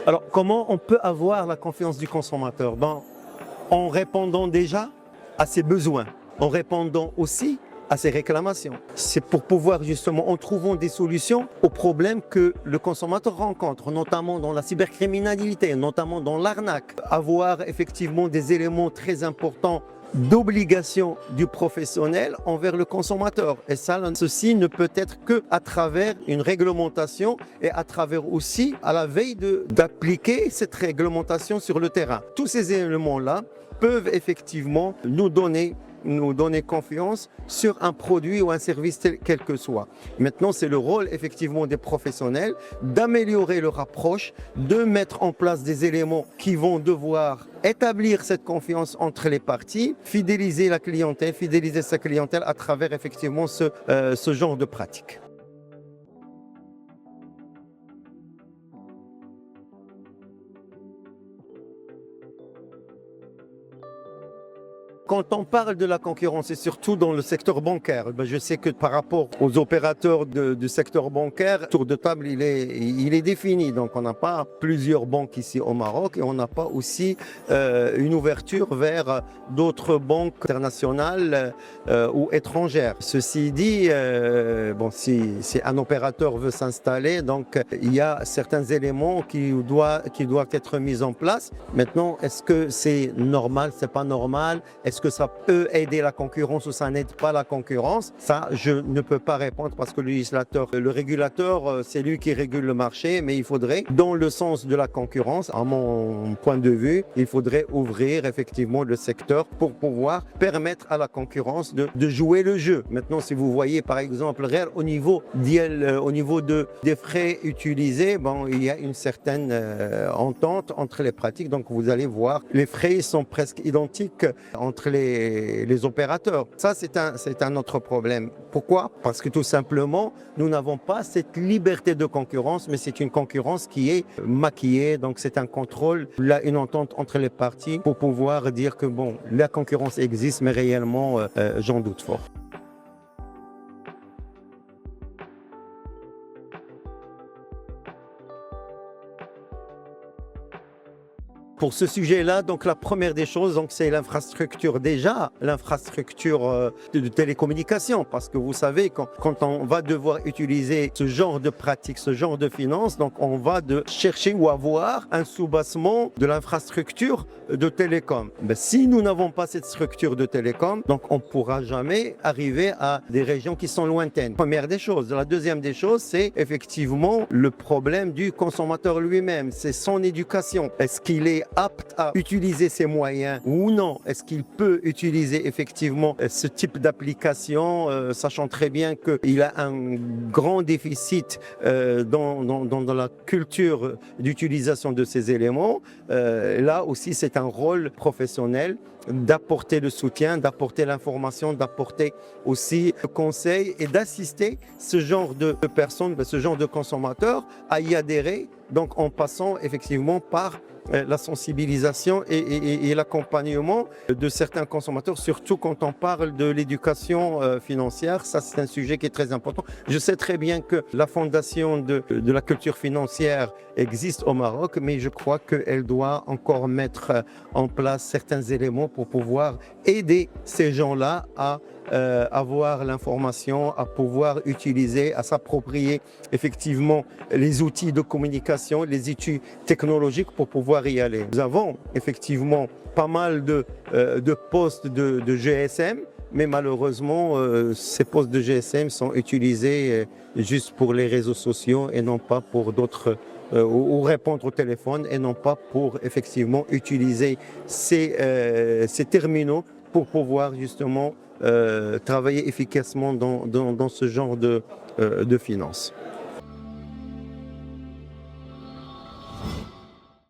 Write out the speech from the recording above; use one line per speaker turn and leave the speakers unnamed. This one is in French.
Alors, comment on peut avoir la confiance du consommateur? En répondant déjà à ses besoins, en répondant aussi à ses réclamations. C'est pour pouvoir justement, en trouvant des solutions aux problèmes que le consommateur rencontre, notamment dans la cybercriminalité, notamment dans l'arnaque. Avoir effectivement des éléments très importants d'obligation du professionnel envers le consommateur. Et ça, ceci ne peut être qu'à travers une réglementation et à travers aussi à la veille d'appliquer cette réglementation sur le terrain. Tous ces éléments-là peuvent effectivement nous donner confiance sur un produit ou un service quel que soit. Maintenant, c'est le rôle effectivement des professionnels d'améliorer leur approche, de mettre en place des éléments qui vont devoir établir cette confiance entre les parties, fidéliser la clientèle, fidéliser sa clientèle à travers effectivement ce genre de pratique. Quand on parle de la concurrence, et surtout dans le secteur bancaire, je sais que par rapport aux opérateurs du secteur bancaire, le tour de table, il est défini. Donc, on n'a pas plusieurs banques ici au Maroc et on n'a pas aussi une ouverture vers d'autres banques internationales ou étrangères. Ceci dit, si un opérateur veut s'installer, donc il y a certains éléments qui doivent être mis en place. Maintenant, est-ce que c'est normal, c'est pas normal? Est-ce que ça peut aider la concurrence ou ça n'aide pas la concurrence? Ça, je ne peux pas répondre parce que le régulateur, c'est lui qui régule le marché, mais il faudrait, dans le sens de la concurrence, à mon point de vue, il faudrait ouvrir effectivement le secteur pour pouvoir permettre à la concurrence de jouer le jeu. Maintenant, si vous voyez par exemple, au niveau des frais utilisés, il y a une certaine entente entre les pratiques, donc vous allez voir, les frais sont presque identiques entre les opérateurs. Ça, c'est un autre problème. Pourquoi? Parce que tout simplement, nous n'avons pas cette liberté de concurrence, mais c'est une concurrence qui est maquillée. Donc, c'est un contrôle, là, une entente entre les parties pour pouvoir dire que, bon, la concurrence existe, mais réellement, j'en doute fort. Pour ce sujet-là, donc la première des choses, donc c'est l'infrastructure. Déjà, l'infrastructure de télécommunication, parce que vous savez, quand on va devoir utiliser ce genre de pratique, ce genre de finance, donc on va chercher ou avoir un soubassement de l'infrastructure de télécom. Si nous n'avons pas cette structure de télécom, donc on ne pourra jamais arriver à des régions qui sont lointaines. Première des choses. La deuxième des choses, c'est effectivement le problème du consommateur lui-même. C'est son éducation. Est-ce qu'il est apte à utiliser ces moyens ou non? Est-ce qu'il peut utiliser effectivement ce type d'application, sachant très bien qu'il a un grand déficit dans la culture d'utilisation de ces éléments? Là aussi, c'est un rôle professionnel d'apporter le soutien, d'apporter l'information, d'apporter aussi le conseil et d'assister ce genre de personnes, ce genre de consommateurs à y adhérer, donc en passant effectivement par la sensibilisation et l'accompagnement de certains consommateurs, surtout quand on parle de l'éducation financière. Ça, c'est un sujet qui est très important. Je sais très bien que la fondation de la culture financière existe au Maroc, mais je crois qu'elle doit encore mettre en place certains éléments pour pouvoir aider ces gens-là à avoir l'information, à pouvoir utiliser, à s'approprier effectivement les outils de communication, les outils technologiques pour pouvoir y aller. Nous avons effectivement pas mal de postes de GSM, mais malheureusement, ces postes de GSM sont utilisés juste pour les réseaux sociaux et non pas pour d'autres ou répondre au téléphone et non pas pour effectivement utiliser ces terminaux pour pouvoir justement travailler efficacement dans ce genre de finance.